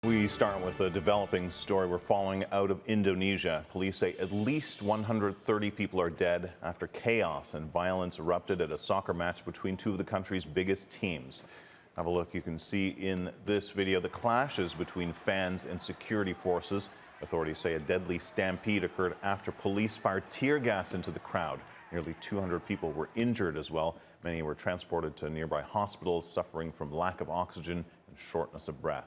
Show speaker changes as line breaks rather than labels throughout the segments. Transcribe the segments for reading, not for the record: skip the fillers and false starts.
We start with a developing story we're following out of Indonesia. Police say at least 130 people are dead after chaos and violence erupted at a soccer match between two of the country's biggest teams. Have a look. You can see in this video the clashes between fans and security forces. Authorities say a deadly stampede occurred after police fired tear gas into the crowd. Nearly 200 people were injured as well. Many were transported to nearby hospitals, suffering from lack of oxygen and shortness of breath.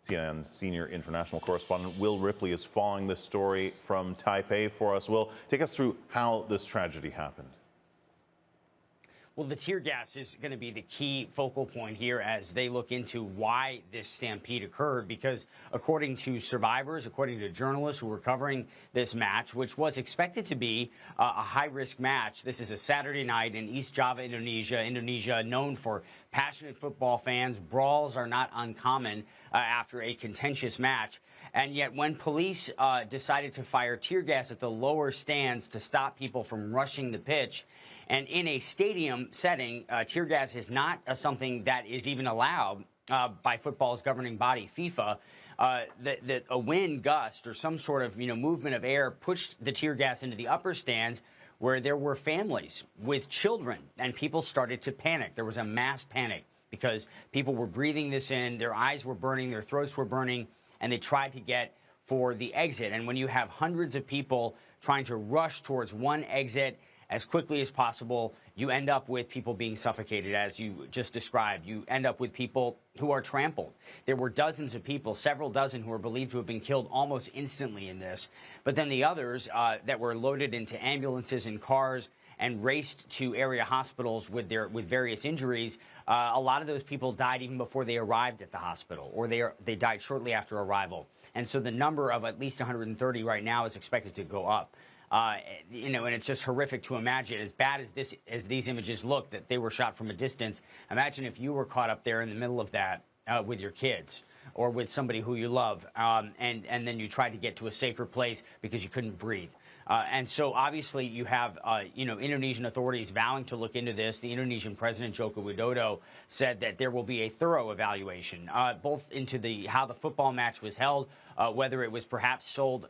CNN's senior international correspondent Will Ripley is following this story from Taipei for us. Will, take us through how this tragedy happened.
Well, the tear gas is going to be the key focal point here as they look into why this stampede occurred, because according to survivors, according to journalists who were covering this match, which was expected to be a high-risk match, this is a Saturday night in East Java, Indonesia. Indonesia, known for passionate football fans. Brawls are not uncommon after a contentious match. And yet when police decided to fire tear gas at the lower stands to stop people from rushing the pitch, and in a stadium setting, tear gas is not something that is even allowed by football's governing body, FIFA. That a wind gust or some sort of movement of air pushed the tear gas into the upper stands, where there were families with children, and people started to panic. There was a mass panic because people were breathing this in, their eyes were burning, their throats were burning, and they tried to get for the exit. And when you have hundreds of people trying to rush towards one exit as quickly as possible, you end up with people being suffocated, as you just described. You end up with people who are trampled. There were dozens of people, several dozen, who are believed to have been killed almost instantly in this. But then the others that were loaded into ambulances and cars and raced to area hospitals with various injuries, a lot of those people died even before they arrived at the hospital, or they died shortly after arrival. And so the number of at least 130 right now is expected to go up. And it's just horrific to imagine, as bad as these images look, that they were shot from a distance. Imagine if you were caught up there in the middle of that with your kids or with somebody who you love, and then you tried to get to a safer place because you couldn't breathe. And so obviously you have, Indonesian authorities vowing to look into this. The Indonesian President Joko Widodo said that there will be a thorough evaluation, both into how the football match was held, whether it was perhaps sold,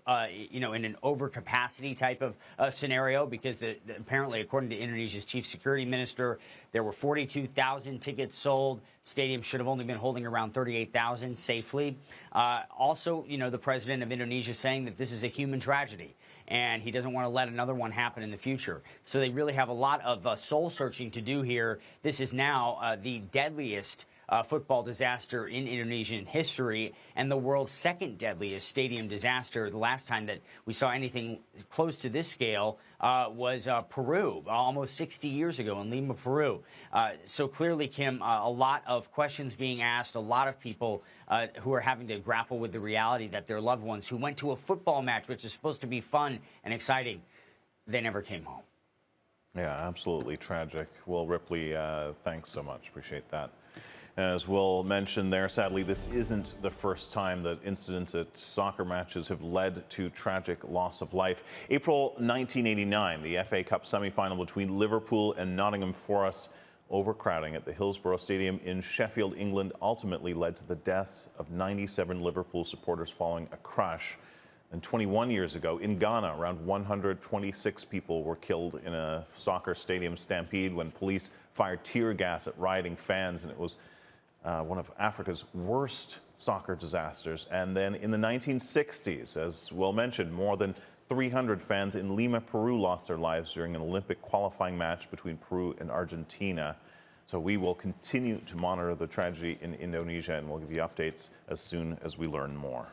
in an overcapacity type of scenario, because apparently, according to Indonesia's chief security minister, there were 42,000 tickets sold. Stadium should have only been holding around 38,000 safely. Also, the president of Indonesia saying that this is a human tragedy, and he doesn't want to let another one happen in the future. So they really have a lot of soul-searching to do here. This is now the deadliest football disaster in Indonesian history, and the world's second deadliest stadium disaster. The last time that we saw anything close to this scale was Peru, almost 60 years ago in Lima, Peru. So clearly, Kim, a lot of questions being asked, a lot of people who are having to grapple with the reality that their loved ones who went to a football match, which is supposed to be fun and exciting, they never came home.
Yeah, absolutely tragic. Will Ripley, thanks so much. Appreciate that. As Will mentioned there, sadly, this isn't the first time that incidents at soccer matches have led to tragic loss of life. April 1989, the FA Cup semi-final between Liverpool and Nottingham Forest. Overcrowding at the Hillsborough Stadium in Sheffield, England, ultimately led to the deaths of 97 Liverpool supporters following a crash. And 21 years ago, in Ghana, around 126 people were killed in a soccer stadium stampede when police fired tear gas at rioting fans, and it was one of Africa's worst soccer disasters. And then in the 1960s, as Will mentioned, more than 300 fans in Lima, Peru lost their lives during an Olympic qualifying match between Peru and Argentina. So we will continue to monitor the tragedy in Indonesia, and we'll give you updates as soon as we learn more.